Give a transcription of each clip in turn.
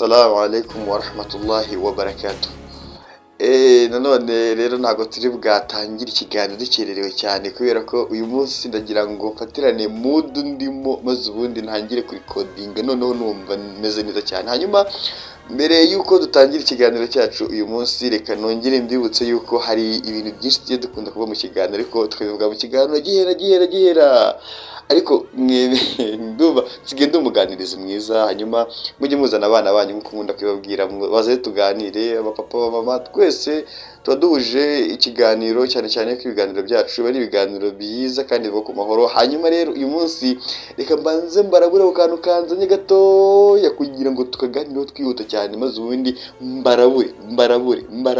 Assalamu alaikum wa rahmatullahi wa barakatuh. Nanone rero ntabwo turi bwatangire ikiganiro dukererewe cyane kubera ko uyu munsi ndagira ngo mfatirane mood ndimo maze ubundi ntangire kuri coding noneho numva meze neza cyane. Hanyuma mbere yuko dutangira ikiganiro cyacu uyu munsi reka nongere mbibutse yuko hari ibintu byinshi tugiye dukunda kuba mu kiganiro ariko tukabivuga mu kiganiro gihera ariko ndumva nsigaye umuganirizi mwiza. Hanyuma mujye muzana abana banyu nk'uko nkunda kubabwira baze tuganire, abapapa abamama twese tuba duhuje ikiganiro, cyane cyane ko ibiganiro byacu ari ibiganiro byiza kandi biva ku mahoro. Hanyuma rero uyu munsi reka mbanze mbarabure ku kantu kanzanye gatoya kugira ngo tukaganireho twihuta cyane maze ubundi mbarabure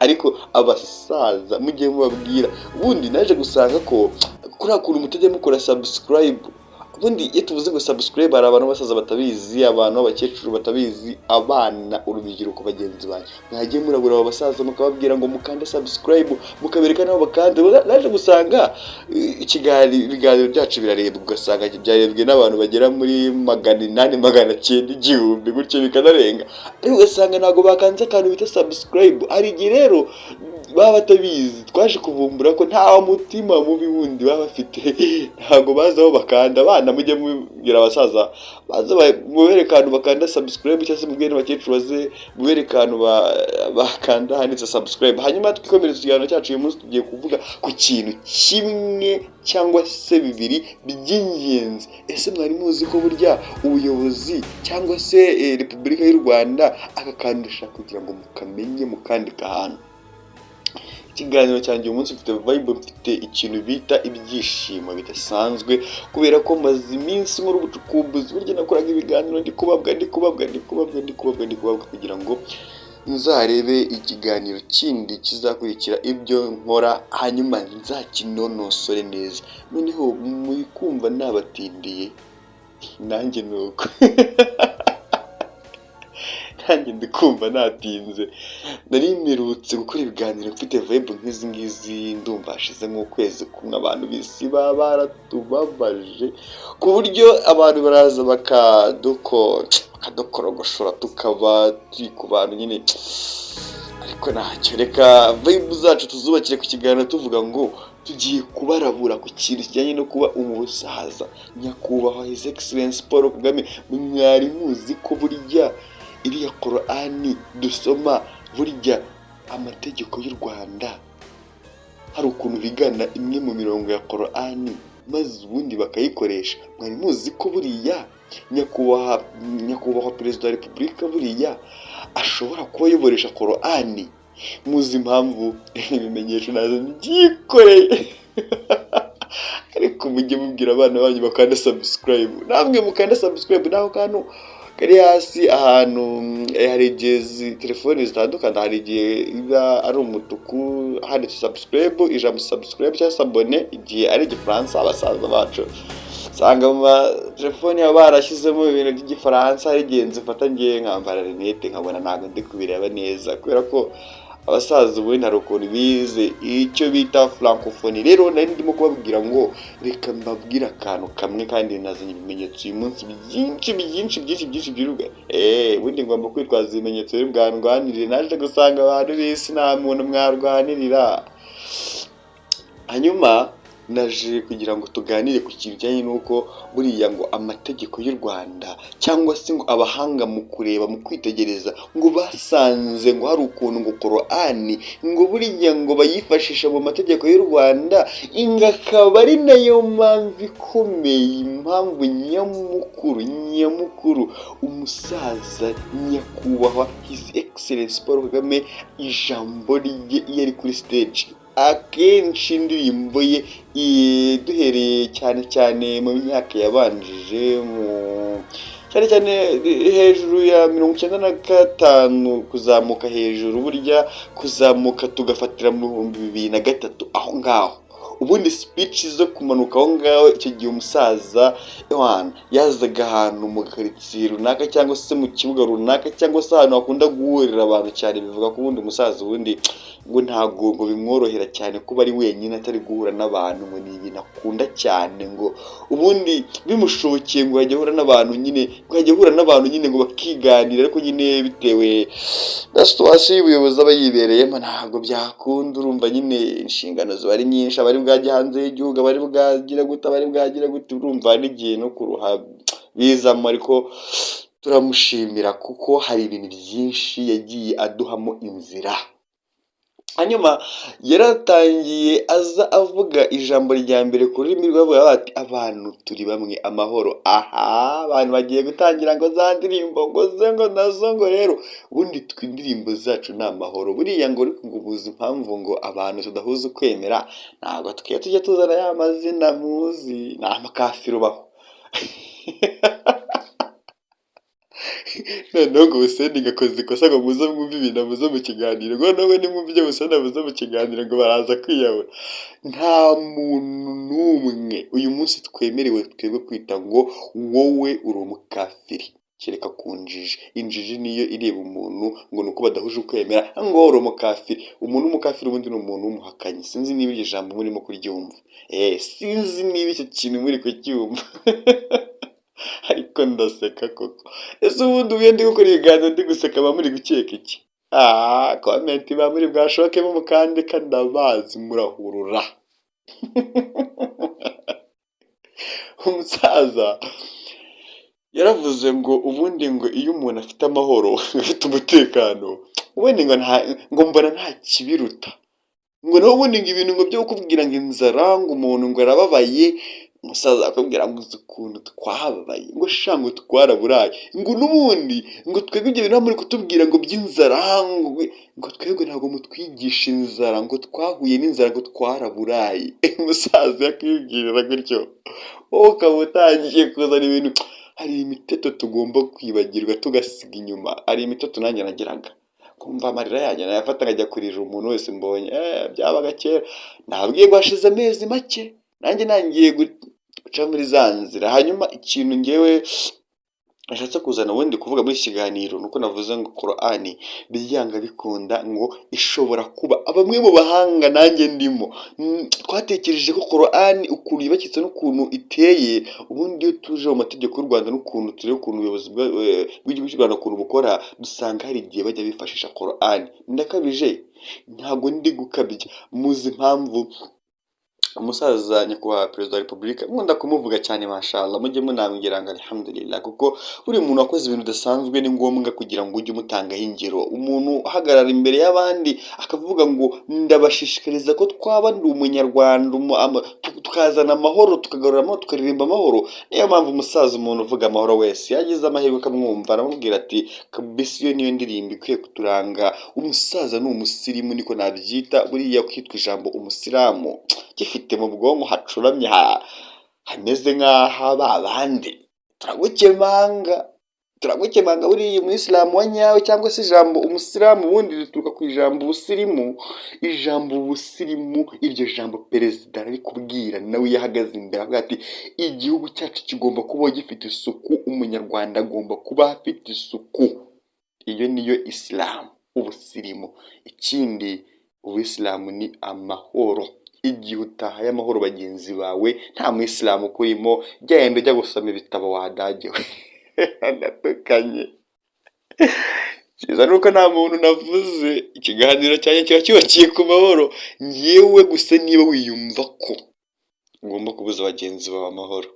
ariko abasaza mujye mubabwira, ubundi naje gusanga ko kuriya kuntu mutajya mukora subscribe. Ubundi iyo tuvuze ngo subscribe hari abantu basaza batabizi, abantu b'abakecuru batabizi, abana urubyiruko bagenzi banyu mwagiye murabura abo basaza mukababwira ngo mukande subscribe, mukabereka nabo bakande. Naje gusanga ibiganiro byacu birarebwa, ugasanga byarebwe n'abantu bagera muri 800 900 igihumbi gutyo bikanarenga, ariko ugasanga ntabwo bakanze akantu bita subscribe. Hari igihe rero baba batabizi, twaje kuvumbura ko nta mutima mubi wundi baba bafite, ntabwo bazi aho bakanda. Abana mujye mubwira abasaza baze mubereke ahantu bakanda subscribe, cyangwa se mubwire n'abakecuru baze mubereke ahantu bakanda handitse subscribe. Hanyuma twikomereza ikiganiro cyacu uyu munsi tugiye kuvuga ku kintu kimwe cyangwa se bibiri by'ingenzi. Ese mwari muzi ko burya ubuyobozi cyangwa se Repubulika y'u Rwanda akakandisha kugira ngo mukamenye mukandika ahantu? Ikiganiro cyanjye uyu munsi mfite vibe, mfite ikintu bita ibyishimo bidasanzwe kubera ko maze iminsi nkora ubucukumbuzi. Burya nakoraga ibiganiro ndi kubabwa kugira ngo nzarebe ikiganiro kindi kizakurikira ibyo nkora hanyuma nzakinonosore neza. Noneho muri kumva nabatindiye nanjye nuko nanjye ndikumva natinze. Nari mperutse gukora ibiganiro mfite vibe nk'izi ngizi, ndumva hashize nk'ukwezi kumwe. Abantu bisi baba baratubabaje ku buryo abantu baraza bakadukorogoshora tukaba turi ku bantu nyine, ariko ntacyo. Reka vibe zacu tuzubakire ku kiganiro tuvuga ngo tugiye kubarabura ku kintu kijyanye no kuba umusaza nyakubahwa His Excellence Paul Kagame. Mwari muzi ko burya iriya Korani dusoma, burya amategeko y'u Rwanda hari ukuntu bigana imwe mu mirongo ya Korani maze ubundi bakayikoresha? Mwari muzi ko buriya nyakubahwa perezida wa repubulika buriya ashobora kuba ayoboresha Korani? Muzi impamvu? Ibimenyesho nazo byikoreye ariko mujye mubwira abana banyu bakanda subscribe, namwe mukanda subscribe. Naho kantu kari hasi ahantu hari igihe telefoni zitandukana, hari igihe iba ari umutuku handitse subscribe, ijambo subscribe cyangwa se abone. Igihe ari igifaransa abasaza bacu usanga mu telefoni yabo barashyizemo ibintu by'igifaransa. Hari igihe nzifata ngiye nkambara rinete nkabona ntabwo ndi kubireba neza kubera ko abasaza ubundi hari ukuntu bize icyo bita francophonie. Rero nari ndimo kubabwira ngo reka mbabwire akantu kamwe kandi nazanye ibimenyetso uyu munsi byinshi by'uruga. Ubundi ngomba kwitwaza ibimenyetso biri bwandwanirire. Naje gusanga abantu bisi nta muntu mwarwanirira. Hanyuma naje kugira ngo tuganire ku kintu kijyanye n'uko buriya ngo amategeko y'u Rwanda cyangwa se ngo abahanga mu kureba mu kwitegereza ngo basanze ngo hari ukuntu ngo Korani ngo buriya ngo bayifashisha mu mategeko y'u Rwanda, ingakaba ari nayo mpamvu ikomeye, impamvu nyamukuru umusaza nyakubahwa His Excellence Paul Kagame ijambo rye iyo ari kuri stage, akenshi indirimbo ye duhereye cyane mu myaka yabanjije, cyane hejuru ya 95 kuzamuka hejuru, burya kuzamuka tugafatira mu 2003 aho ngaho ubundi speech zo kumanuka aho ngaho icyo gihe umusaza yazaga ahantu mu karitsiye runaka cyangwa se mu kibuga runaka cyangwa se ahantu hakunda guhurira abantu cyane, bivuga ko ubundi umusaza ubundi ngo ntabwo ngo bimworohera cyane kuba ari wenyine atari guhura n'abantu, ngo ni ibintu akunda cyane, ngo ubundi bimushobokeye ngo yajya ahura n'abantu nyine, ngo bakiganira, ariko nyine bitewe na situwasiyo y'ubuyobozi aba yibereyemo ntabwo byakunda. Urumva nyine inshingano ziba ari nyinshi, abari bwajya hanze y'igihugu, abari bwagira gute, urumva n'igihe no kuruha bizamo, ariko turamushimira kuko hari ibintu byinshi yagiye aduhamo inzira. Hanyuma yaratangiye aza avuga ijambo rya mbere ku rurimi rw'abavuga bati abantu turi bamwe, amahoro. Abantu bagiye gutangira ngo za ndirimbo ngo nazo ngo rero ubundi indirimbo zacu ni amahoro. Buriya ngo ubuze impamvu ngo abantu tudahuza ukwemera, ntabwo tujya tuzana ya mazina muzi, ni amakafiri ubaho. noneho ngo Hussein gakoze ikosa ngo muze mwumve ibintu avuze mu kiganiro, ngo noneho nimwumve ibyo Hussein avuze mu kiganiro ngo baraza kwiyahura. Nta muntu n'umwe uyu munsi twemerewe twebwe kwita ngo wowe uri umukafiri, kereka ku njiji. Injiji niyo ireba umuntu ngo nuko badahuje ukwemera ngo uri umukafiri. Umuntu w'umukafiri ubundi ni umuntu w'umuhakanyi. Sinzi niba iryo jambo murimo kuryumva, sinzi niba icyo kintu muri kucyumva ariko ndaseka koko. Ese ubundi ubuye ndi gukora ibiganiro ndi guseka ba muri gukeka iki? Komenti ba muri bwashokemo mukandika, ndabazi murahurura. Umusaza yaravuze ngo ubundi ngo iyo umuntu afite amahoro afite umutekano, ubundi ngo mbona nta kibiruta. Ngo naho ubundi ngo ibintu ngo byo kukubwira ngo inzara, ngo umuntu ngo arababaye, umusaza akubwira ngo uzi ukuntu twababaye, ngo shango twaraburaye, ngo n'ubundi ngo twebwe ibyo bintu muri kutubwira ngo by'inzara, ngo twebwe ntabwo mutwigisha inzara, ngo twahuye n'inzara, ngo twaraburaye. Umusaza yakibwirira gutyo, wowe ukaba utangiye kuzana ibintu. Hari imiteto tugomba kwibagirwa tugasiga inyuma. Hari imiteto nanjye nagiraga, kumva amarira yanjye nayafata nkajya kurira umuntu wese mbonye. Byabaga kera, nabwiye ngo hashize amezi make nanjye nangiye guca muri za nzira. Hanyuma ikintu ngewe nashatse kuzana ubundi kuvuga muri iki kiganiro nuko navuze ngo Korani byanga bikunda ngo ishobora kuba bamwe mu bahanga nanjye ndimo twatekereje ko Korani ukuntu yubakitse n'ukuntu iteye, ubundi iyo tuje mu mategeko y'u Rwanda n'ukuntu tureba ukuntu ubuyobozi bw'igihugu cy'u Rwanda ukuntu bukora, dusanga hari igihe bajya bifashisha Korani. Ndakabije? Ntabwo ndi gukabya. Muzi impamvu umusaza nyakubahwa perezida wa repubulika nkunda kumuvuga cyane, mashallah, mujye munambwira ngo alhamdulillah, kuko buri muntu wakoze ibintu bidasanzwe ni ngombwa kugira ngo ujye umutangaho ingero. Umuntu uhagarara imbere y'abandi akavuga ngo ndabashishikariza ko twaba ndi umunyarwanda, tukazana amahoro, tukagarura amahoro, tukaririmba amahoro. Niyo mpamvu umusaza umuntu uvuga amahoro wese yagize amahirwe akamwumva, aramubwira ati kabisa iyo niyo ndirimbo ikwiye kuturanga. Umusaza ni umusirimu, niko nabyita. Buriya kwitwa ijambo umusilamu gifite mu bwonko hacuramye, hameze nk'aho babandi turagukemanga. Buriya umuyisilamu wa nyawe cyangwa se ijambo umusilamu ubundi rituruka ku ijambo ubusirimu. Ijambo ubusirimu, iryo jambo perezida ari kubwira nawe yahagaze imbere avuga ati igihugu cyacu kigomba kuba gifite isuku, umunyarwanda agomba kuba afite isuku. Iyo niyo isilamu, ubusirimu. Ikindi, ubuyisilamu ni amahoro. Igihe utahaye amahoro bagenzi bawe, nta muyisilamu ukurimo, genda ujya gusoma ibitabo wadagewe. Ndatukanye. Cyiza nuko nta muntu navuze. Ikiganiro cyanjye kiba cyubakiye ku mahoro. Ngewe gusa niba wiyumva ko ugomba kubuza bagenzi bawe amahoro,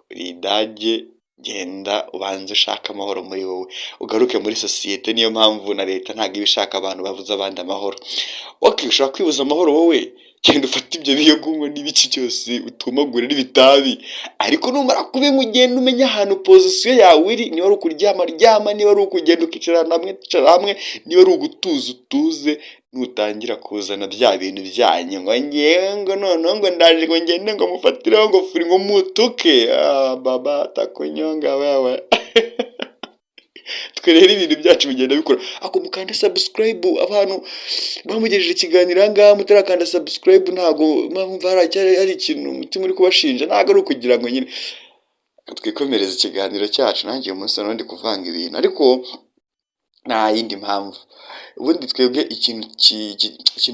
ridage, genda ubanze ushaka amahoro muri wowe, ugaruke muri sosiyete. Niyo mpamvu na leta ntabwo iba ishaka abantu bavuza abandi amahoro. Ushobora kwibuza amahoro wowe, genda ufate ibyo biyogunywa n'ibiki cyose utumagure n'ibitabi, ariko numara kubinywa ugenda umenya ahantu pozisiyo yawe iri. Niba ari ukuryama ryama, niba ari ukugenda ukicara hamwe icara hamwe, niba ari ugutuza utuze. Nutangira kuzana bya bintu byanyu ngo ngewe ngo noneho ngo ndaje ngo ngende ngo mufatireho ngo furi ngo mutuke, baba takunyonga wewe. twe rero ibintu byacu bigenda bikora ako mukanda subscribe abantu bamugejeje ikiganiro aha ngaha mutarakanda subscribe ntago mpamvu hari ikintu umutima uri kubashinja ntago ari ukugira ngo nyine twikomereze ikiganiro cyacu nanjye uyu munsi ndi kuvanga ibintu ariko nta yindi mpamvu ubundi twebwe ikintu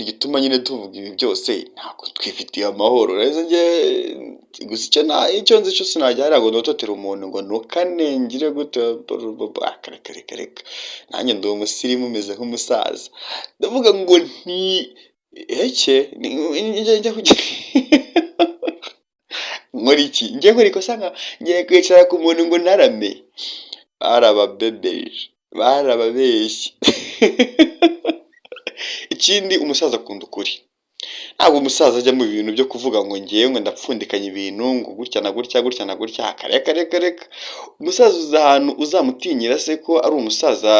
gituma nyine tuvuga ibi byose ntabwo twifitiye amahoro rero njye gusa icyo nzi cyo sinajya ngo nototera umuntu ngo nukanengire gute reka nanjye ndi umusirimu umeze nk'umusaza ndavuga ngo nti eke njya kugira nkora iki njye nkora ikosa ngiye kwicara ku muntu ngo ntarame barababebeje barababeshye ikindi umusaza akunda ukuri ntabwo umusaza ajya mu bintu byo kuvuga ngo ngewe ngo ndapfundikanya ibintu ngo gutya na gutya gutya na gutya reka umusaza uza ahantu uzamutinyira se ko ari umusaza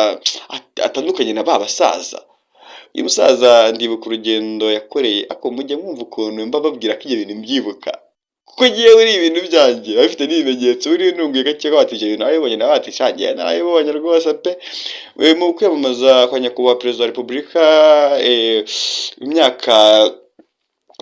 atandukanye na ba basaza uyu musaza ndibuka urugendo yakoreye ako mujya mwumva ukuntu mba babwira ko ibyo bintu mbyibuka kuko ngiye uri ibintu byanjye bafite n'ibimenyetso uri ntunguye gake ko watije ibintu narabibonye nawe watishangiye narabibonye rwose pe mu kwiyamamaza kwa nyakubahwa perezida wa repubulika imyaka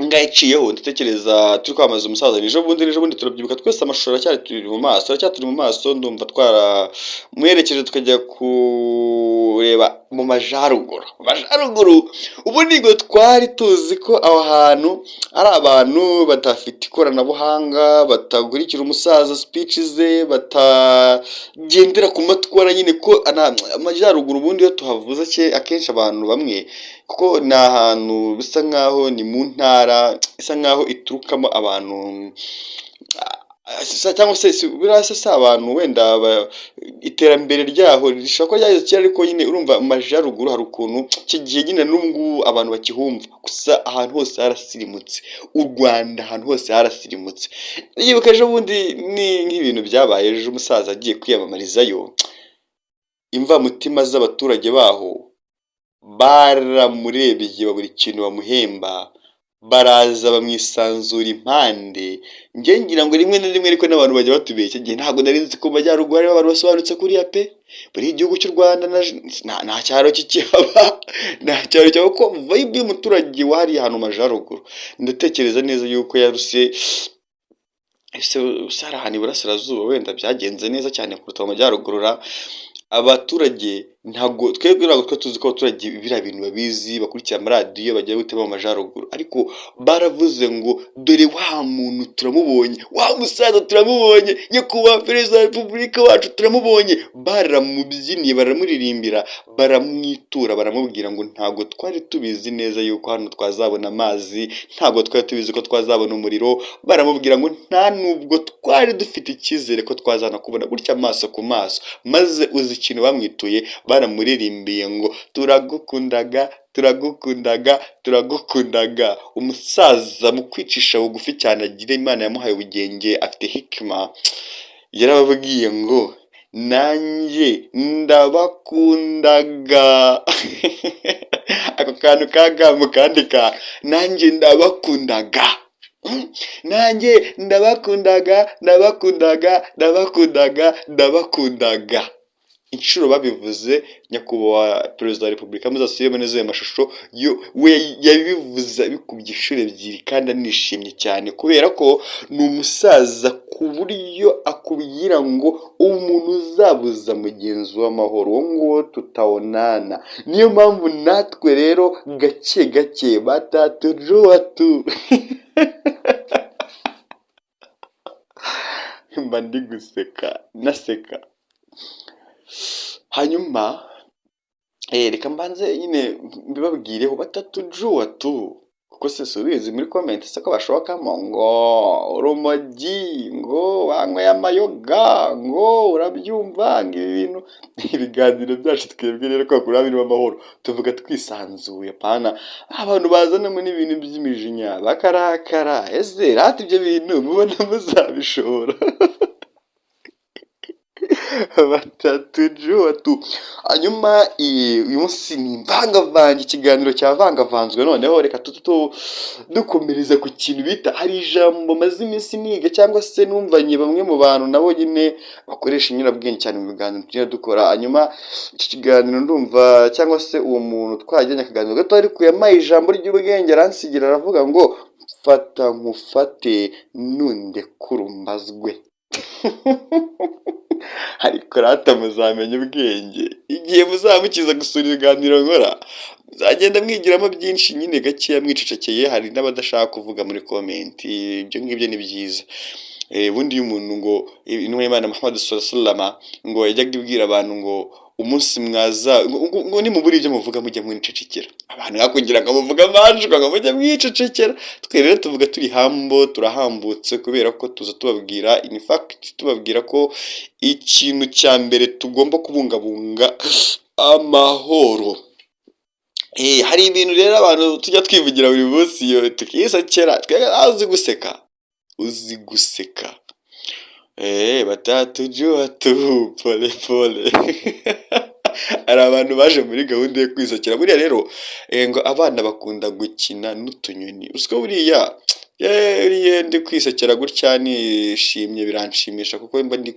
ngaho iciyeho ndatekereza turi kwamamaza umusaza ejo bundi turabyibuka twese amashusho aracyaturi mu maso ndumva twaramuherekeje tukajya kureba mu majyaruguru ubu nibwo twari tuzi ko aho hantu ari abantu badafite ikoranabuhanga batakurikira umusaza speech ze batagendera ku matwara nyine ko amajyaruguru ubundi iyo tuhavuze akenshi abantu bamwe kuko ni ahantu bisa nkaho ni mu ntara isa nkaho iturukamo abantu cyangwa se birasa si abantu wenda iterambere ryaho rishobora kuba ryageze kera ariko nyine urumva mu majyaruguru hari ukuntu kigiye nyine n'ubu abantu bakihumva gusa ahantu hose harasirimutse u Rwanda ahantu hose harasirimutse yibuka ejo bundi ni nk'ibintu byabaye ejo umusaza agiye kwiyamamarizayo imvamutima z'abaturage baho baramurebye buri kintu bamuhemba baraza bamwisanzura impande ngira ngo rimwe na rimwe ariko n'abantu bajya batubeshya igihe ntabwo nari nzi ko majyaruguru hari abantu basobanutse kuriya pe buri igihugu cy'u Rwanda nta cyaro kikihaba nta cyaro cyabo ko vibe y'umuturage wari ahantu majyaruguru ndatekereza neza yuko yaruse usara ahantu iburasirazuba wenda byagenze neza cyane kuruta mu majyaruguru abaturage ntabwo twebwe tuzi ko abaturage biriya bintu babizi bakurikira amaradiyo bagiye gutema mu majyaruguru ariko baravuze ngo dore wa muntu turamubonye wa musaza turamubonye nyakubahwa perezida wa repubulika wacu turamubonye baramubyiniye baramuririmbira baramwitura baramubwira ngo ntabwo twari tubizi neza yuko hano twazabona amazi ntabwo twari tubizi ko twazabona umuriro baramubwira ngo nta nubwo twari dufite icyizere ko twazana kubona gutya amaso ku maso maze uzi ikintu bamwituye baramuririmbiye ngo turagukundaga umusaza mu kwicisha bugufi cyane agira Imana yamuhaye ubugenge afite hikima yarababwiye ngo nanjye ndabakundaga ako kantu kagamo kandi nanjye ndabakundaga ndabakundaga inshuro babivuze nyakubahwa perezida wa repubulika muzasubiremo neza ayo mashusho we yabivuze bikubye inshuro ebyiri kandi anishimye cyane kubera ko ni umusaza ku buryo akubwira ngo umuntu uzabuza mugenzi w'amahoro uwo nguwo tutawonana niyo mpamvu natwe rero gake batatujuwatu mba ndi guseka naseka hanyuma reka mbanze nyine mbibabwireho batatujuwatu kuko se subizi muri comment se ko bashokamo ngo urumogi ngo wanyweye amayoga ngo urabyumva ibintu ibiganiro byacu twebwe rero ko kuri abiri b'amahoro tuvuga twisanzuye pana abantu bazanamo n'ibintu by'imijinya bakarakara ese rati ibyo bintu mubona muzabishora batatu juwatu. Hanyuma uyu munsi ni imvangavange, ikiganiro cyavangavanzwe. Noneho reka dukomereza ku kintu bita, hari ijambo maze iminsi niga cyangwa se numvanye bamwe mu bantu nabo nyine bakoresha inyurabwenge cyane mu biganiro tujya dukora. Hanyuma iki kiganiro ndumva cyangwa se uwo muntu twajyanye akaganiro gato ariko yamaye ijambo ry'ubwenge aransigira aravuga ngo fata nkufate nundekurumbazwe. ariko rata muzamenya ubwenge igihe muzamukiza gusura ibiganiro nkora, muzagenda mwigiramo byinshi nyine gakeya mwicecekeye. Hari n'abadashaka kuvuga muri komenti, ibyo ngibyo ni byiza. Ubundi iyo umuntu ngo intumwa y'Imana Muhammad sallallahu alaihi wasallam ngo yajyaga ibwira abantu ngo umunsi mwaza ngo nimubura ibyo muvuga mujye mwicecekera, abantu bakugira ngo muvuge amanjwe ngo mujye mwicecekera. Twe rero tuvuga turi hambo, turahambutse kubera ko tuza tubabwira in fact, tubabwira ko ikintu cya mbere tugomba kubungabunga amahoro. Hari ibintu rero abantu tujya twivugira buri munsi iyo tukisakera, uzi guseka, uzi guseka. Batatu juwatu pole pole. Hari abantu baje muri gahunda yo kwisakira. Buriya rero ngo abana bakunda gukina n'utunyoni. Usiko buriya ndi kwisakira gutya nishimye biranshimisha kuko mba ndi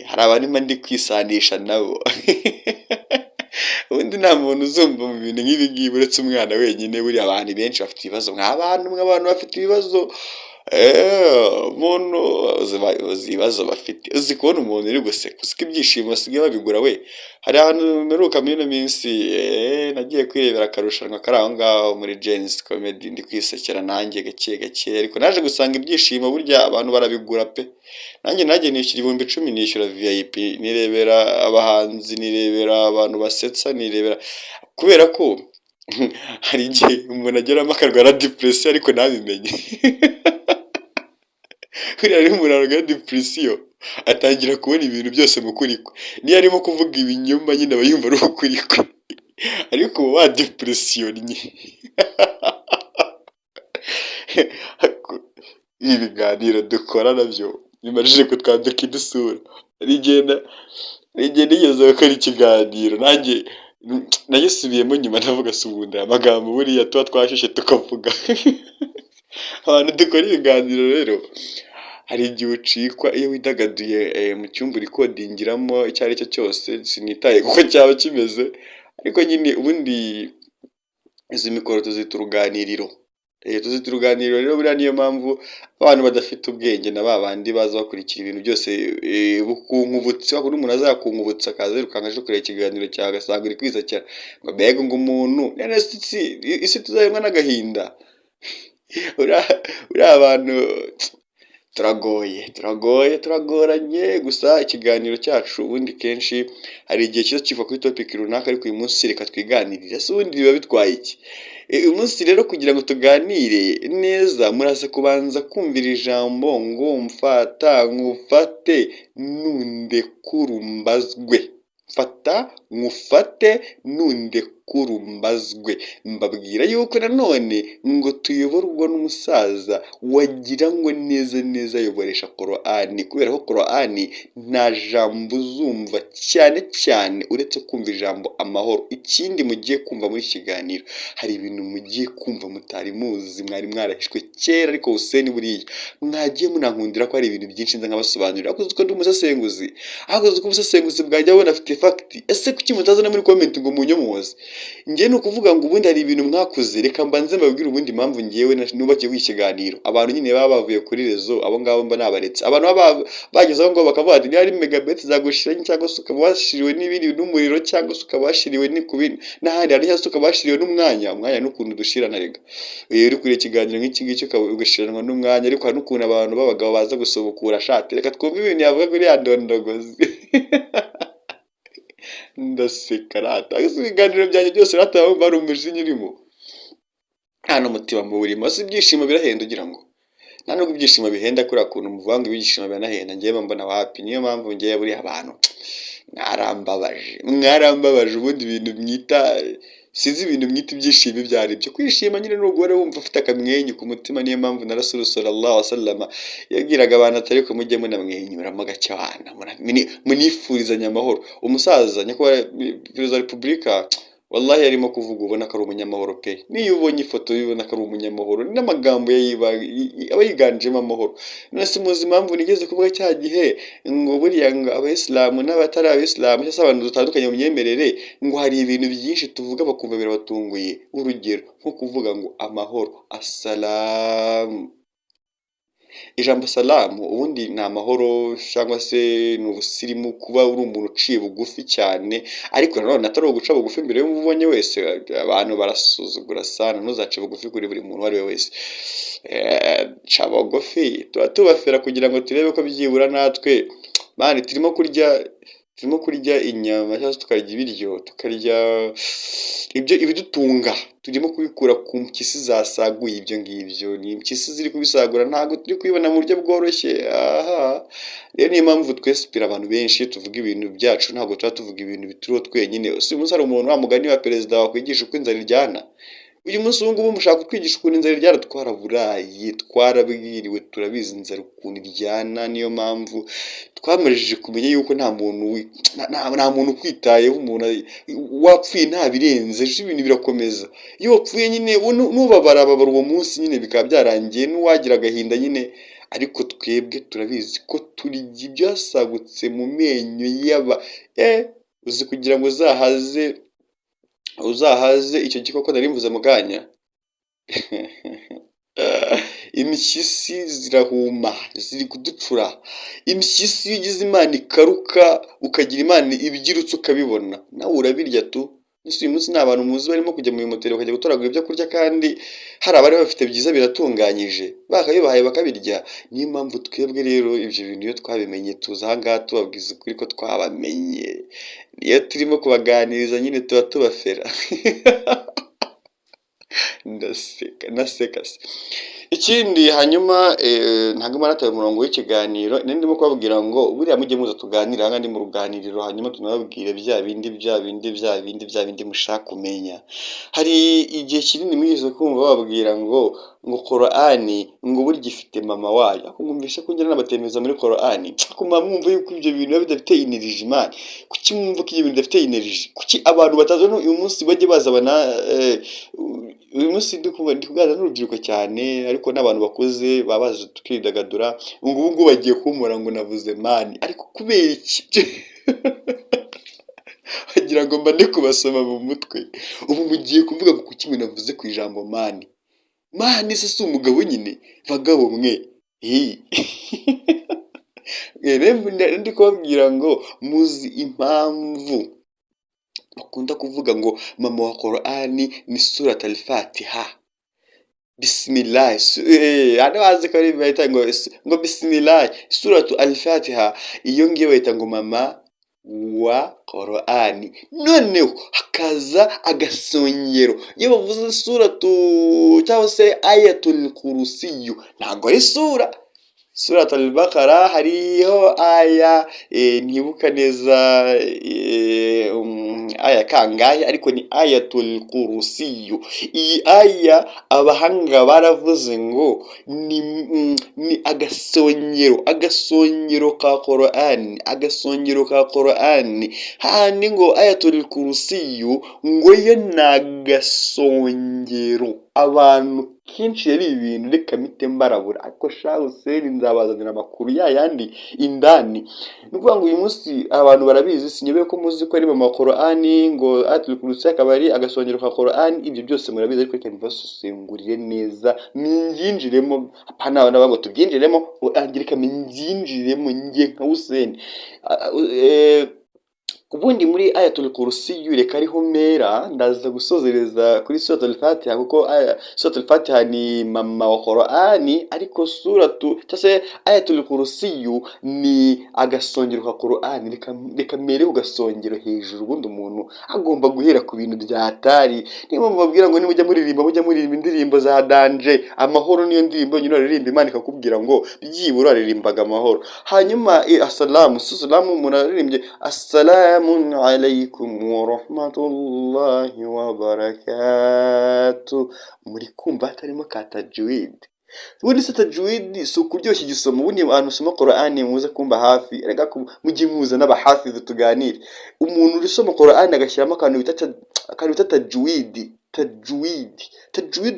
hari abantu mba ndi kwisanisha nabo. Ubundi nta muntu uzumva mu bintu nk'ibi ngibi uretse umwana wenyine. Buriya abantu benshi bafite ibibazo, nk'abantu bafite ibibazo. Umuntu uzi ibibazo bafite, uzi kubona umuntu uri guseka, uziko ibyishimo basigaye babigura we. Hari ahantu mperuka muri ino minsi nagiye kwirebera akarushanwa kari aho ngaho muri Jen's Comedy, ndi kwisekera nanjye gake gake, ariko naje gusanga ibyishimo burya abantu barabigura pe. Nanjye nishyura 10,000 nishyura VIP, nirebera abahanzi, nirebera abantu basetsa, nirebera, kubera ko hari igihe umuntu ageramo akarwara depression ariko ntabimenye. Buriya rero umuntu arwaye depression atangira kubona ibintu byose mu kuri kwe. Niyo arimo kuvuga ibinyoma nyine aba yumva ari ukuri kwe, ariko wa depression nye. Ibi biganiro dukora nabyo bimarije kutwandika idusura. Rigenda igeze gukora ikiganiro nanjye nayisubiyemo nyuma ndavuga subunda amagambo buriya tuba twashushe tukavuga. Abantu dukora ibiganiro rero hari igihe ucikwa iyo widagaduye mu cyumba uri kodingiramo icyo ari cyo cyose, sinitaye kuko cyaba kimeze, ariko nyine ubundi izi mikoro tuzita uruganiriro. Tuzita uruganiriro rero buriya niyo mpamvu abantu badafite ubwenge na babandi baza bakurikira ibintu byose bukunkubutse, wakuri umuntu azakunkubutsa akaza yirukanka aje kureba ikiganiro cyawe agasanga uri kwisakira ngo mbega ngo umuntu isi tuzahemwa n'agahinda. uriya abantu turagoranye. Gusa ikiganiro cyacu ubundi kenshi hari igihe kiza kiva kuri topic runaka, ariko uyu munsi reka twiganirire. Se ubundi biba bitwaye iki? Uyu munsi rero kugira ngo tuganire neza muraza kubanza kumvira ijambo ngo mfata nkufate nundekurumbazwe. Fata nkufate nundekurumbazwe. Mbabwira yuko nanone ngo tuyoborwa n'umusaza wagira ngo neza neza ayoboresha Korani, kubera ko Korani nta jambo uzumva cyane cyane uretse kumva ijambo amahoro. Ikindi mugiye kumva muri kiganiro, hari ibintu mugiye kumva mutari muzi, mwari mwarahishwe kera, ariko Hussein buriya mwagiye munankundira ko hari ibintu byinshi nza nkabasobanurira. Akoze ko ndi umusesenguzi, akoze ko ubusesenguzi bwajya bubona afite fact. Ese kuki mutazana muri comment ngo munyomoze? Ngiye no kuvuga ngo ubundi hari ibintu mwakoze, reka mbanze mbabwire ubundi impamvu ngiyewe nubakiye kwikiganiro. Abantu nyine baba bavuye kuri rezo, abo ngabo mba nabaretse. Abantu bageze aho ngo bakavuga ati ni hari megabits zagushiranye, cyangwa se ukaba washiriwe n'ibindi n'umuriro, cyangwa se ukaba washiriwe n'ikubindi n'ahandi hari hasi, ukaba washiriwe n'umwanya n'ukuntu dushirana. Rega uri kuri ikiganiro nk'iki ngiki ugashiranwa n'umwanya, ariko hari n'ukuntu abantu b'abagabo baza gusobokura shati. Reka twumve ibintu yavuga kuri ya ndondogozi. Ndaseka rata, ibiganiro byanjye byose rata bari umujinya urimo, nta n'umutima muburimo. Si ibyishimo birahenda ugira ngo? Nta nubwo ibyishimo bihenda, kuriya kuntu muvuga ngo ibyishimo biranahenda, ngewe mbona wapi. Niyo mpamvu ngewe buriya abantu mwarambabaje. Ubundi ibintu mwita sinzi ibintu mwita ibyishimo ibyo ari byo. Kwishima nyine n'ugore wumva ufite akamwenyu ku mutima, niyo mpamvu na Rasul sallallahu alaihi wasallam yabwiraga abantu atari ko mujye munamwenyuramo gacana, munifurizanya amahoro. Umusaza nyakubahwa perezida wa repubulika wallahi yarimo kuvuga ubona ko ari umunyamahoro pe, niyo ubonye ifoto ubona ko ari umunyamahoro, n'amagambo aba yiganjemo amahoro. None se muzi impamvu nigeze kuvuga cya gihe ngo buriya ngo abayisilamu n'abatari abayisilamu cyangwa se abantu dutandukanye mu myemerere ngo hari ibintu byinshi tuvuga bakumva birabatunguye. Urugero nko kuvuga ngo amahoro, assalamu. Ijambo salamu ubundi ni amahoro cyangwa se ni ubusirimu, kuba uri umuntu uciye bugufi cyane, ariko nanone atari uguca bugufi imbere y'umubonye wese. Abantu barasuzugura sana, ntuzace bugufi kuri buri muntu uwo ari we wese. Ca bugufi tuba tubafera kugira ngo turebe ko byibura natwe mani turimo kurya inyama cyangwa tukarya ibiryo, tukarya ibidutunga, turimo kubikura ku mpyisi zasaguye. Ibyo ngibyo ni impyisi ziri kubisagura, ntabwo turi kubibona mu buryo bworoshye. Rero niyo mpamvu twesipira abantu benshi tuvuga ibintu byacu, ntabwo tuba tuvuga ibintu bituriho twenyine. Uyu munsi hari umuntu wa mugani wa perezida wakwigisha uko inzara iryana. Uyu munsi ubu ngubu mushaka kutwigisha ukuntu inzara iryana, twaraburaye, twarabwiriwe, turabizi inzara ukuntu iryana. Niyo mpamvu twamajije kumenya yuko nta muntu ukwitayeho, umuntu wapfuye nta birenze, ibintu birakomeza. Iyo wapfuye nyine n'ubabara uwo munsi nyine bikaba byarangiye, n'uwagira agahinda nyine. Ariko twebwe turabizi ko turya ibyasagutse mu menyo uzi kugira ngo uzahaze icyo gikoko nari mvuze mu kanya. Impyisi zirahuma, ziri kuducura. Impyisi iyo ugize Imana ikaruka, ukagira Imana ibigirutse ukabibona, nawe urabirya tu. Uyu munsi ni abantu muzi barimo kujya mu bimoteri bakajya gutoragura ibyo kurya, kandi hari abari bafite byiza biratunganyije, bakabibahaye bakabirya. Niyo mpamvu twebwe rero ibyo bintu iyo twabimenye tuza aha ngaha tubabwiza ukuri ko twabamenye. Niyo turimo kubaganiriza nyine tuba tubafera. Ndaseka se. Ikindi hanyuma ntabwo marataye umurongo w'ikiganiro, ndimo kubabwira ngo buriya mujye muza tuganira aha ndi mu ruganiriro, hanyuma tunababwire bya bindi mushaka kumenya. Hari igihe kinini mwigeze kumva bababwira ngo Korani ngo burya ifite mama wayo. Mwumvishe ko ngira n'abatemeza muri Korani, kumva mwumva yuko ibyo bintu biba bidafite energy man. Kuki mwumva ko ibyo bintu bidafite energy? Kuki abantu batazi uyu munsi bajye bazabana uyu munsi ndi kuganira n'urubyiruko cyane, ariko n'abantu bakuze baba baje tukidagadura. Ngubu bagiye kumura ngo navuze mani, ariko kubera iki? Wagira ngo mba ndi kubasoma mu mutwe. Ubu mugiye kuvuga ngo kuki mwe navuze ku ijambo mani? Mani se si umugabo nyine, bagabo mwe. Ndi kubabwira ngo muzi impamvu bakunda kuvuga ngo mama wa Korani ni surat al-Fatiha. Bismillah. Hano bazi ko bahita ngo bismillah surat al-Fatiha, iyo ngiyo bahita ngo mama wa Korani. Noneho hakaza agasongero iyo bavuze suratu cyangwa se ayatul kursiyu, ntabwo ari Surat al-Baqara hariho aya ntibuka neza aya kangahe, ariko ni ayatul kursiyu. Iyi aya abahanga baravuze ngo ni agasongero ka Korani, handi ngo ayatul kursiyu ngo yo ni agasongero. Abantu kenshi yari ibintu reka mite mbarabura, ariko Hussein nzabazanira amakuru yandi indani. Ni ukuvuga ngo uyu munsi abantu barabizi, sinyobeye ko muzi ko ari mama Korani, ngo ayatul kursi akaba ari agasongero ka Korani. Ibyo byose murabizi, ariko reka mbasesengurire neza, minjinjiremo. Hapana abana bango tubyinjiremo, angirika minjinjiremo ngiye nka Hussein. Ubundi muri ayatul kursi reka ariho mera, ndaza gusozereza kuri surat al-Fatiha, kuko surat al-Fatiha ni mama wa Korani, ariko cyase ayatul kursi ni agasongero ka Korani. Reka mere ku gasongero hejuru, ubundi umuntu agomba guhera ku bintu byatari. Niyo mpamvu babwira ngo nimujya muririmba indirimbo za danje, amahoro niyo ndirimbo nyine uririmba, Imana ikakubwira ngo byibura aririmbaga amahoro. Hanyuma assalamu umuntu aririmbye assalamu alaykum wa rahmatullahi wa barakatuh. Muri kumva hatarimo ka tajwid? Ubundi se tajwid si ukuryoshya igisomo, ubundi abantu usoma Qur'ani muze kumva hafi, erega mujye muza n'abahafizi tuganire. Umuntu usoma Qur'ani agashyiramo akantu bita tajwid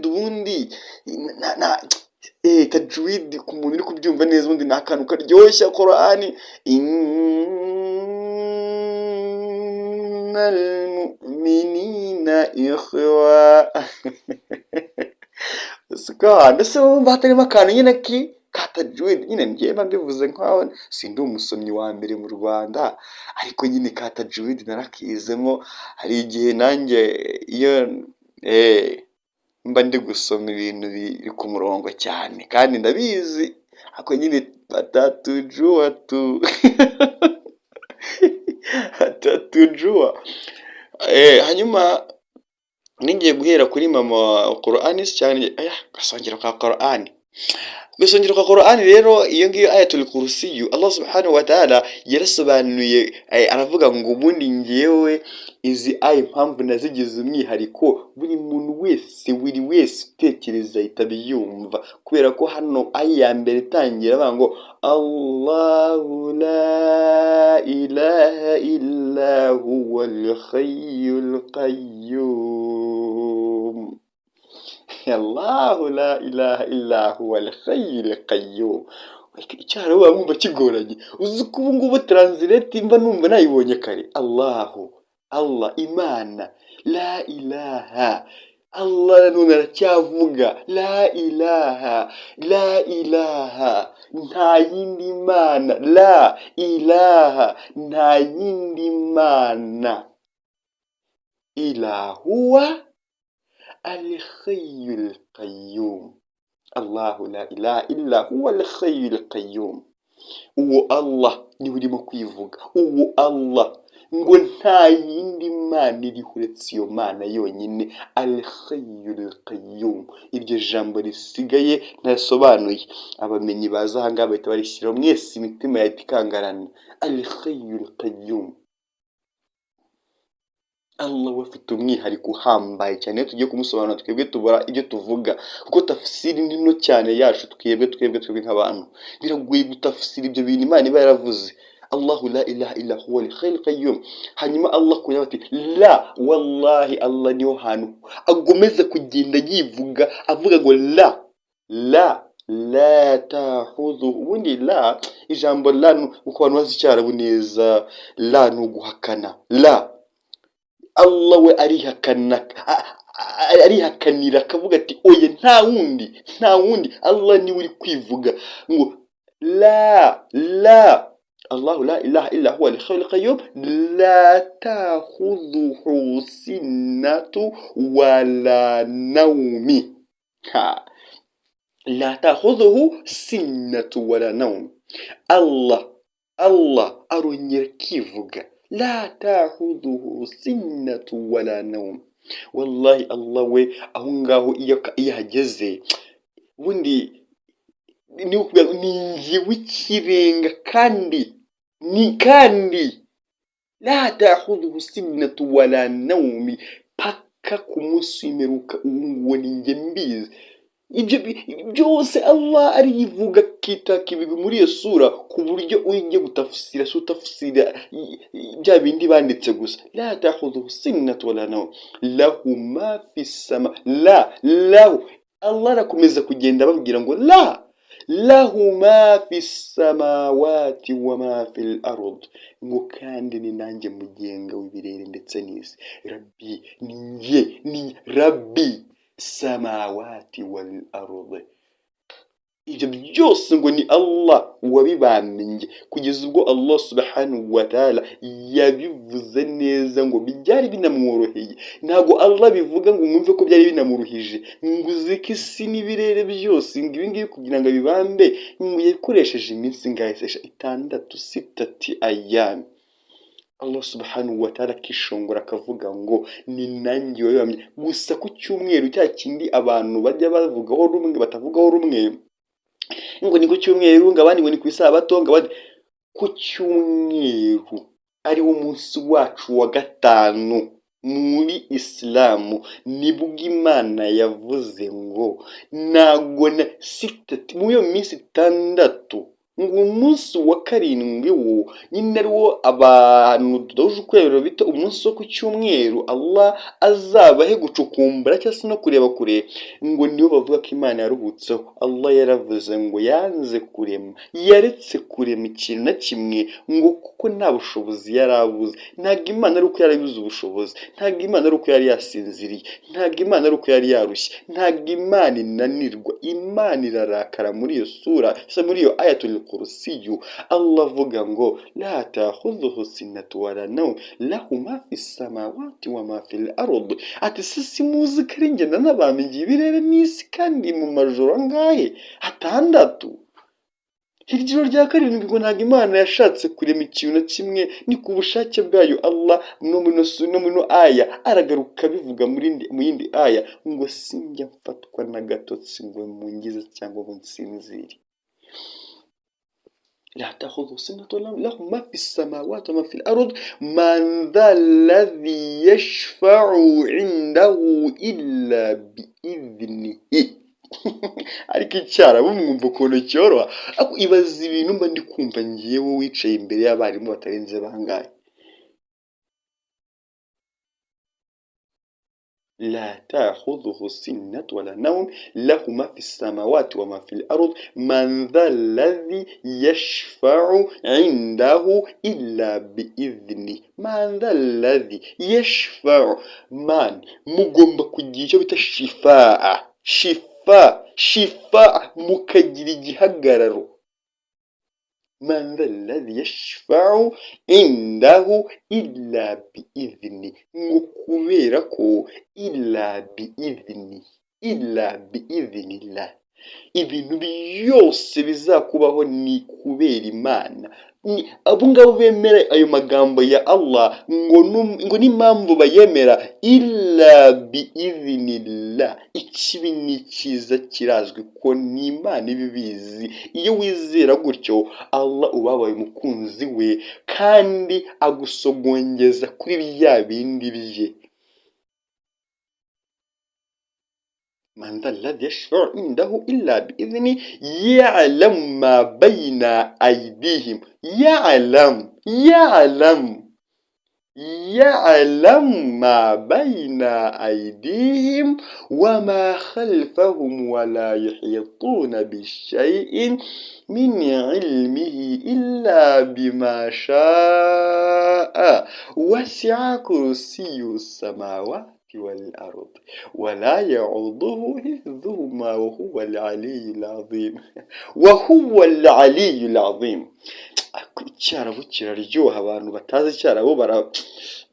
ubundi tajwid ku muntu uri kubyumva neza, ubundi ni akantu karyoshya Qur'ani. Innal mu'minina ikhwa. Ndetse wumva hatarimo akantu nyine ka tajwid, nyine njyewe mbivuze nkaho sindi umusomyi wa mbere mu Rwanda, ariko nyine ka tajwid narakizemo. Hari igihe nanjye iyo mba ndi gusoma ibintu biri ku murongo cyane kandi ndabizi, ariko nyine batatujua tu batatujua. Hanyuma ningiye guhera kuri mama Qur'ani cyane, gasongero ka Qur'ani. Gusongero ka Qur'ani rero iyo ngiyo ayatul kursi, Allah subhanahu wa ta'ala yarasobanuye, aravuga ngo ubundi ngewe izi aya impamvu nazigize umwihariko, buri muntu wese utekereza itabiyumva, kubera ko hano aya ya mbere itangira avuga ngo Allahu la ilaha illa huwal hayyul qayyum. Allahu la ilaha illa huwal hayyul qayyum. Icyaro wumva kigoranye, uzi ko ubu ngubu translate mba numva nayibonye kare. Allahu, Allah, Imana, la ilaha, Allah none aracyavuga la ilaha, nta yindi mana, la ilaha, nta yindi mana, ila huwa al-hayyul qayyum. Allahu la ilaha illa huwa al-hayyul qayyum. Uwo Allah ni urimo kwivuga, uwo Allah ngo nta yindi mana iriho uretse iyo mana yonyine, al-hayyul qayyum. Iryo jambo risigaye ntasobanuye, abamenyi baza aha ngaha bahita barishyira mwese imitima yahita ikangarana. Al-hayyul qayyum. Allah afite umwihariko uhambaye cyane, iyo tugiye kumusobanura twebwe tubura ibyo tuvuga, kuko tafsiri ni nto cyane yacu twebwe nk'abantu. Biragoye gutafsira ibyo bintu Imana iba yaravuze. Allahu la ilaha illa huwa al-hayyul qayyum. Hanyuma Allah kugira ati la, wallahi Allah niho hantu agomeza kugenda yivuga, avuga ngo la ta'khudhu. Ubundi la, ijambo la uko abantu bazi Icyarabu neza, la ni uguhakana. La, Allah we arihakanira akavuga ati oye nta wundi. Allah ni uri kwivuga ngo la Allahu la ilaha illa huwa al-hayyul qayyum la ta'khudhuhu sinatu wala nawmi. La ta'khudhuhu sinatu wala nawm. Allah arongera kivuga la ta'khudhuhu sinatu wala nawm. Wallahi Allah we aho ngaho iyo hageze, ubundi ni w'ikirenga kandi la ta'khudhuhu sinatu wala nawm, paka ku munsi w'imperuka. Uwo ni njye mbizi. Ibyo byose Allah arivuga kitaka ibigwi muri iyo sura, ku buryo ujye gutafsira utafsira bya bindi banditse gusa. La ta'khudhuhu sinatu wala nawm lahu ma fis sama, lahu Allah arakomeza kugenda ababwira ngo lahu ma fis samawati wa ma fil ard, ngo kandi ni nanjye mugenga w'ibirere ndetse n'isi. Rabbi ni Rabbi samawati wal ard. Ibyo byose ngo ni Allah wabibamenye, kugeza ubwo Allah subhanahu wa ta'ala yabivuze neza ngo byari binamworoheye. Ntago Allah bivuga ngo mwumve ko byari binamuruhije, ngo uzike isi n'ibirere byose ngo ibi ngibi kugira ngo bibambe, yakoresheje iminsi ngayesesha 6 ayami. Allah subhanahu wa ta'ala kishongora akavuga ngo ni nanjye wabibamye. Gusa ku cyumweru cya kindi abantu bajya bavugaho rumwe batavugaho rumwe, ngo ni ku cyumweru, ngo abandi ngo ni ku isabato, ngo abandi ku cyumweru ari wo munsi wacu wa gatanu muri isilamu, nibwo Imana yavuze ngo ntago na sitati muri iyo minsi itandatu, ngo umunsi wa karindwi wo nyine ari wo abantu tudahuje ukwemera bita umunsi wo ku cyumweru, Allah azabahe gucukumbura cyangwa se no kureba kure, ngo niyo bavuga ko Imana yaruhutseho. Allah yaravuze ngo yanze kurema, yaretse kurema ikintu na kimwe, ngo kuko nta bushobozi yari abuze. Ntabwo Imana ari uko yari abuze ubushobozi, ntabwo Imana ari uko yari yasinziriye, ntabwo Imana ari uko yari yarushye, ntabwo Imana inanirwa. Imana irarakara muri iyo sura, muri iyo ayatul kursiyu, Allah avuga ngo la ta'khudhuhu sinatu wala nawm lahu ma fis samawati wa ma fil ard. Ati sisi muzi ko ari ngenda n'abamenye ibirere n'isi kandi mu majoro angahe? Atandatu. Ijoro rya karindwi ngo ntabwo Imana yashatse kurema ikintu na kimwe, ni ku bushake bwayo. Allah no muri aya aragaruka bivuga mu yindi aya ngo sinjya mfatwa na gatotsi ngo mungize cyangwa ngo nsinzire. لا تأخذه سنة ولا نوم له ما في السماوات وما في الأرض من ذا الذي يشفع عنده إلا بإذنه. ariko icyara bumwumva ukuntu cyoroha, ibaza ibintu mba ndi kumva ngiyewe wicaye imbere y'abarimu batarenze bangahe. لا تأخذه سنة ولا نوم له ما في السماوات وما في الأرض من ذا الذي يشفع عنده إلا بإذنه. من ذا الذي يشفع من مugomba kugira icyo bita shifa mukagira igihagararo. من ذا الذي يشفع عنده إلا بإذنه, ngo kubera ko إلا بإذنه ibintu byose bizakubaho ni kubera Imana. Abo ngabo bemera ayo magambo ya Allah ngo n'impamvu bayemera illa biiznillah. Ikibi ni cyiza kirazwi ko ni Imana ibibizi. Iyo wizera gutyo Allah ubabaye umukunzi we kandi agusogongeza kuri bya bindi bye. من ذا الذي يشفع عنده إلا بإذنه يعلم ما بين أيديهم يعلم ما بين أيديهم وما خلفهم ولا يحيطون بشيء من علمه إلا بما شاء وسع كرسي السماوات والأرض ولا يعوضه حفظهما وهو العلي العظيم. icyarabu kiraryoha, abantu batazi icyarabu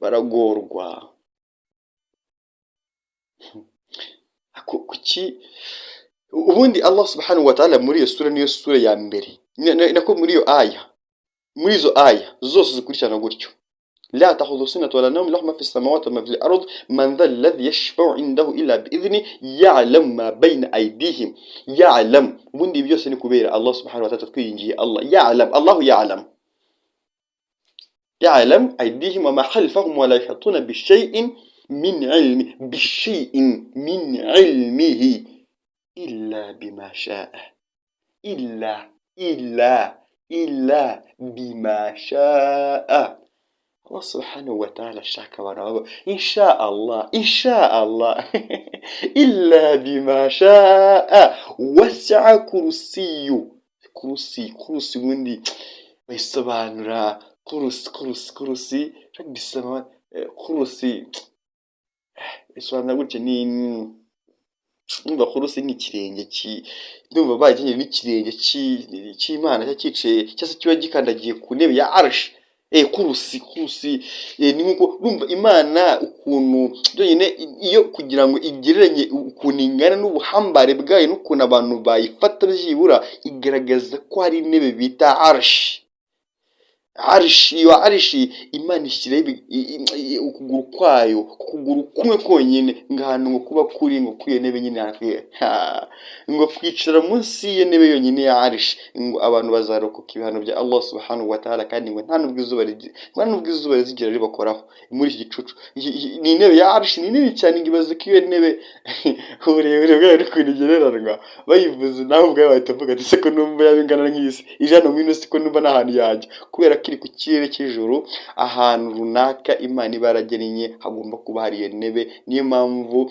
baragorwa. kuki ubundi Allah subhanahu wa ta'ala muri iyo sura niyo sura ya mbere nako muri iyo aya, muri izo aya zose zikurikirana gutyo. لا تأخذه سنة ولا نوم له ما في السماوات وما في الأرض من ذا الذي يشفع عنده إلا بإذنه يعلم ما بين أيديهم. يعلم وندي بيوس نكبير الله سبحانه وتعالى تكوينجي الله يعلم. الله يعلم أيديهم وما خلفهم ولا يحيطون بشيء من علمه إلا بما شاء. إلا بما شاء. Allah subhanahu wa ta'ala ashaka abantu inshallah illa bima sha'a wasi'a kursiyu. kursi ubundi bayisobanura kursi bisaba kursi bisobanura gutya ni numva kursi ni ikirenge ndumva bagiye n'ikirenge cy'Imana cyaciye cyase kiba gikandagiye ku ntebe ya arsh. Kurusi ni nkuko urumva Imana ukuntu byonyine iyo kugira ngo igereranye ukuntu ingana n'ubuhambare bwayo n'ukuntu abantu bayifata byibura igaragaza ko hari intebe bita arsh. arishi imana ishyiraho ukuguru kwayo, ukuguru kumwe konyine ngahantu ngo kuba kuri ngo kuri iyo ntebe nyine ngo kwicara munsi y'iyo ntebe yonyine ya arishi ngo abantu bazarokoka ibihano bya Allah subhanahu wa ta'ala, kandi ngo nta nubwo izuba rizigera ribakoraho muri iki gicucu. Ni intebe ya arishi, ni nini cyane, ngo ibaze ko iyo ntebe uburebure bwayo n'ukuntu igereranywa, bayivuze nawe ubwawe wahita uvuga ati se ko numva yaba ingana nk'isi, ijana mu ino si ko numva n'ahantu yajya, kubera ko iri ku kirere cy'ijuru ahantu runaka Imana iba yaragennye hagomba kuba hari iyo ntebe. Niyo mpamvu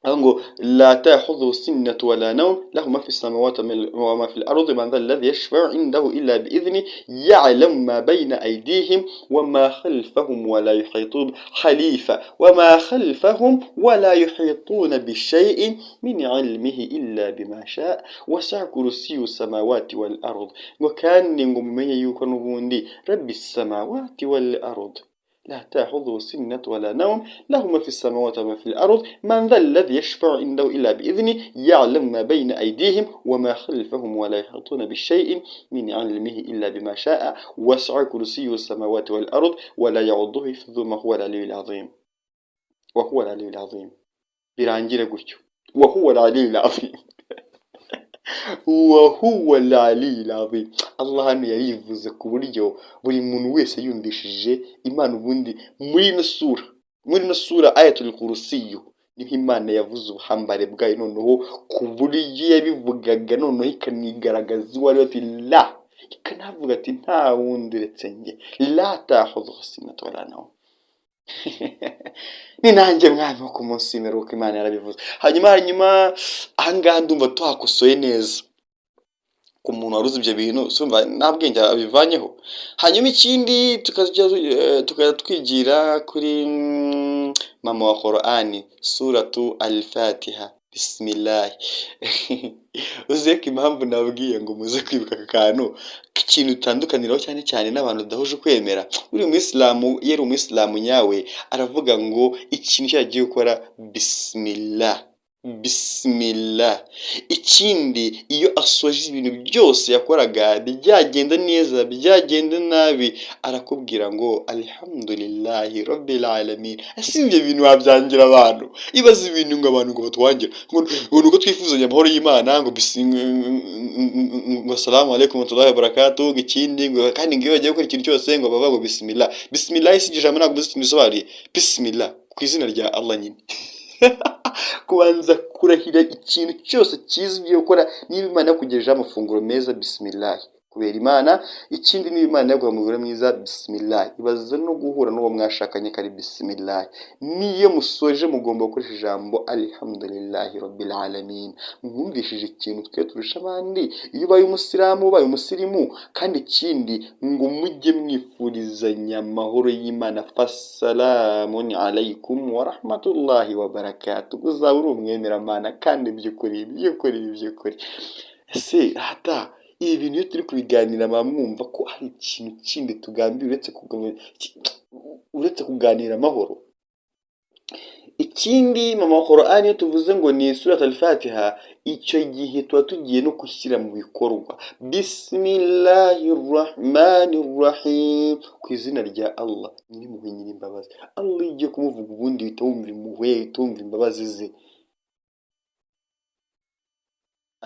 ngo la ta'khudhu sinatu wala nawm lahu ma fi samawati wa ma fi al-ardi man dha alladhi yashfa'u 'indahu illa bi idhni ya'lamu ma bayna aydihim wa ma khalfahum wa la yuhitun khalifa wa ma khalfahum wa la yuhituna bi shay'in min 'ilmihi illa bima sha'a wasi'a kursiyyu samawati wal ard. Ngo kandi ngo mumenye yuko n'ubundi rabbis samawati wal ard لا تأخذه سنة ولا نوم له ما في السماوات وما في الأرض من ذا الذي يشفع عنده إلا بإذنه يعلم ما بين أيديهم وما خلفهم ولا يحيطون بشيء من علمه إلا بما شاء وسع كرسيه السماوات والأرض ولا يعوضه حفظهما وهو العلي العظيم. وهو العلي العظيم birangira gutyo وهو العلي العظيم wahuwa al-ali al-azim. Allah hano yarivuze ku buryo buri muntu wese yumvishije Imana ubundi muri ino sura ayatul kursiyo niho Imana yavuze ubuhambare bwayo, noneho ku buryo yabivugaga noneho ikanigaragaza uwo ari we, ati la, ikanavuga ati nta wundi uretse njye, la ta'khudhuhu sinatun wala nawm. Ni nanjye mwami wo ku munsi w'imperuka, Imana yarabivuze. Hanyuma ahangaha ndumva tuhakosoye neza ku muntu waruzi ibyo bintu, sumva nta bwenge abivanyeho. Hanyuma ikindi tukajya twigira kuri mama wa Qur'ani, suratu al-Fatiha, bismillah. Uziye ko impamvu nabwiye ngo muze kwibuka aka kantu k'ikintu utandukaniraho cyane cyane n'abantu udahuje kwemera. Uri umuyisilamu, yari umuyisilamu nyawe aravuga ngo ikintu cyagiye gukora bismillah. Ikindi iyo asoje ibintu byose yakoraga byagenda neza byagenda nabi arakubwira ngo alhamdulillahi rabbil alamin. Ese ibyo bintu wabyangira abantu? Ibaze ibintu ngo abantu ngo batwangira ngo nuko twifuzanya amahoro y'Imana ngo ngo assalamu alaykum wa rahmatullahi wa barakatuh. Ikindi ngo kandi ngo iyo bagiye gukora ikintu cyose ngo bava ngo bismillah. Si ijambo ntabwo uzi ikintu bisobanuye. Bismillah ku izina rya Allah nyine. Kubanza kurahira ikintu cyose cyiza ugiye gukora, niba Imana yakugejejeho amafunguro meza, bismillah, kubera Imana. Ikindi niba Imana yaguha umugore mwiza, bismillah. Ibaze no guhura n'uwo mwashakanye kari bismillah. Niyo musoje mugomba gukoresha ijambo alhamdulillahi rabbil alamin. Mwumvishije ikintu twe turusha abandi iyo ubaye umusilamu, ubaye umusirimu. Kandi ikindi ngo mujye mwifurizanya amahoro y'Imana, fassalamun alaykum wa rahmatullahi wa barakatuh. Uzaba uri umwemeramana kandi by'ukuri. Ese hata ibi bintu iyo turi kubiganira mwumva ko hari ikintu kindi tugambira uretse kuganira amahoro. Ikindi mama wa Qur'ani iyo tuvuze ngo ni surat al-Fatiha, icyo gihe tuba tugiye no gushyira mu bikorwa bismillahirrahmanirrahim, ku izina rya Allah nyir'impuhwe nyir'imbabazi. Allah igiye kumuvuga ubundi uhita wumva impuhwe, uhita wumva imbabazi ze.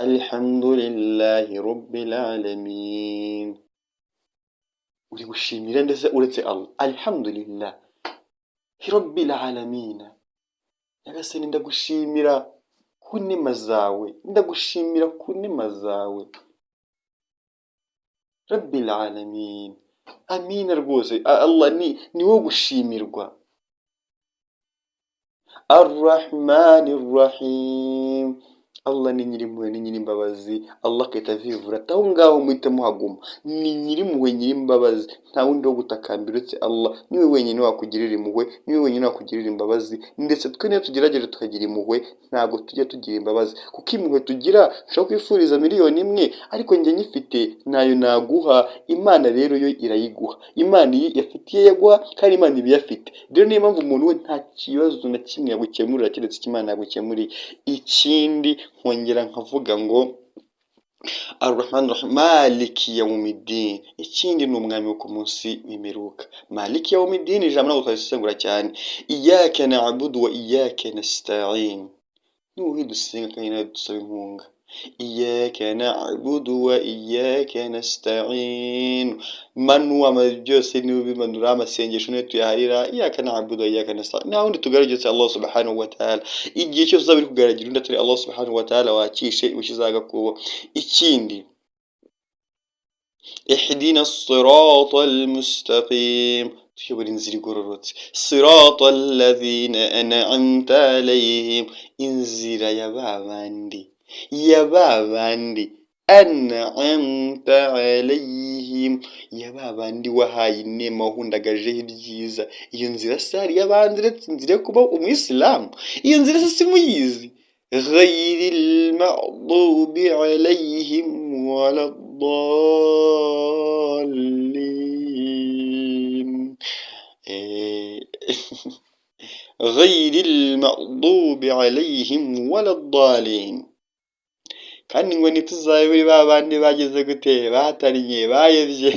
Alhamdulillahi rabbil alamin. Uri gushimira ndetse uretse Allah. Alhamdulillah rabbil alamin. Nyagasani ndagushimira ku nema zawe, rabbil alamin. Amina rwose. Allah ni wo gushimirwa. Ar-Rahmanir-Rahim. Allah ni nyir'impuhwe ni nyir'imbabazi. Allah akahita avivura ati aho ngaho muhite muhaguma. Ni nyir'impuhwe nyir'imbabazi, nta wundi wo gutakambira uretse Allah. Niwe wenyine wakugirira impuhwe, niwe wenyine wakugirira imbabazi. Ndetse twe niyo tugerageje tukagira impuhwe ntabwo tujya tugira imbabazi, kuko impuhwe tugira nshobora kwifuriza miliyoni imwe ariko njye nyifite nayo naguha. Imana rero yo irayiguha. Imana iyi yafitiye yaguha kandi Imana iba iyafite. Rero niyo mpamvu umuntu we nta kibazo na kimwe yagukemurira keretse icyo Imana yagukemuriye. Ikindi nkongera nkavuga ngo Ar-Rahman Rahim, Maliki Yawmiddin, ikindi ni umwami wo ku munsi w'imperuka. Maliki Yawmiddin ijambo ntabwo twarisesengura cyane. Iyyaka na'budu wa iyyaka nasta'in, ni wowe dusenga kandi nawe dusaba inkunga. Iyyaka na'budu wa iyyaka nasta'in, manuwa byose niwe bimanura, amasengesho niwe tuyaharira. Iyyaka na'budu wa iyyaka nasta'in, nta wundi tugaragetse Allah subhanahu wa ta'ala. Igihe cyose uzaba uri kugaragira undi atari Allah subhanahu wa ta'ala, wakishe ukizaga kubo. Ikindi, ihdina as-siratal mustaqim, tuyobora inzira igororotse. Siratal ladhina an'amta alayhim, inzira ya babandi an'amta alayhim, ya babandi wahaye inema, wahundagajeho ibyiza. Iyo nzira sari y'abandi, uretse inzira yo kuba umuyisilamu. Iyo nzira se simuyizi? ghayril maghdubi alayhim waladdallin, ghayril maghdubi alayhim waladdallin. Kandi ngo ntituzabe muri babandi bageze gute, batariye, bayobye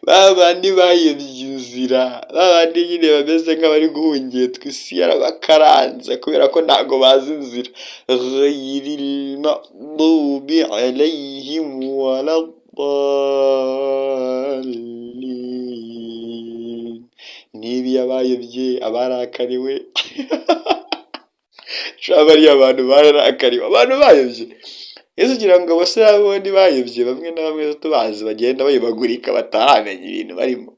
babandi bayobye inzira, babandi nyine bameze nk'abari guhungetwa, isi yarabakaranze kubera ko ntago bazi inzira. Ghayril maghdubi alayhim waladdallin, nibi abayobye, abarakariwe bariya abantu bararakariwe, abantu bayobye. Yesu ugira ngo bose abandi bayobye, bamwe na bamwe tubazi bagenda bayobagurika, bataramenya ibintu barimo.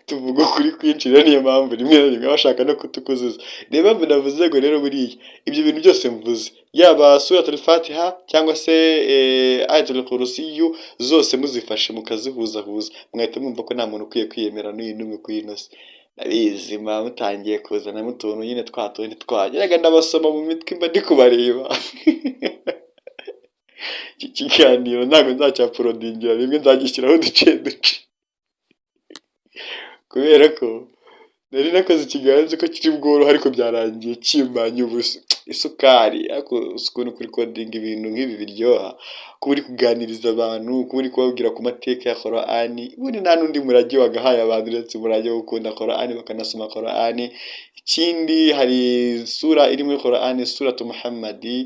Tuvuga ukuri kwinshi rero, niyo mpamvu rimwe na rimwe bashaka no kutukuzuza. Niyo mpamvu navuze ngo rero buriya ibyo bintu byose mvuze, yaba suratul Fatiha cyangwa se ayatul Kursiyu, zose muzifashe mukazihuzahuza, mwahita mwumva ko nta muntu ukwiye kwiyemera n'uyu n'umwe kuri ino si. Ndabizi muba mutangiye kuzanamo utuntu nyine twatundi twanyu, rega ndabasoma mu mitwe mba ndi kubareba. Iki kiganiro ntabwo nzacyaporodingira rimwe, nzagishyiraho uduce kubera ko nari nakoze ikiganza ko kiri bworohe, ariko byarangiye kimbanye ubusa. Isukari, ariko ukuntu kuri kodinga ibintu nk'ibi biryoha, kuba uri kuganiriza abantu, kuba uri kubabwira ku mateka ya Korani. Ubundi nta n'undi murage wagahaye abantu uretse umurage wo gukunda Korani, bakanasoma Korani. Ikindi, hari sura iri muri Korani, suratu Muhammadi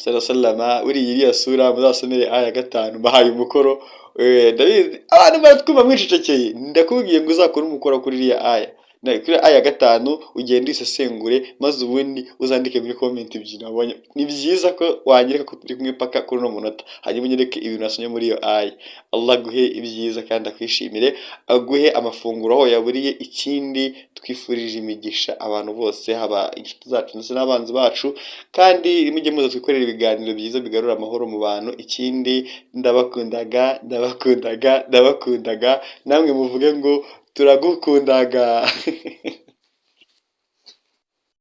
sallallahu, uriya iriya sura muzasomere aya 5, bahaye umukoro. Ndabizi abantu baratwuma mwicecekeye, ndakubwiye ngo uzakore umukoro kuri iriya aya, kuri aya 5 ugenda isesengure, maze ubundi uzandike muri comment ebyiri nabonye. Ni byiza ko wanyereka ko turi kumwe paka kuri no munota, hanyuma unyereke ibintu nasomye muri iyo aya. Allah aguhe ibyiza kandi akwishimire, aguhe amafunguro aho yaburiye. Ikindi, twifurije imigisha abantu bose, haba inshuti zacu ndetse n'abanzi bacu, kandi mujye muza twikorera ibiganiro byiza bigarura amahoro mu bantu. Ikindi, ndabakundaga, namwe muvuge ngo turagukundaga.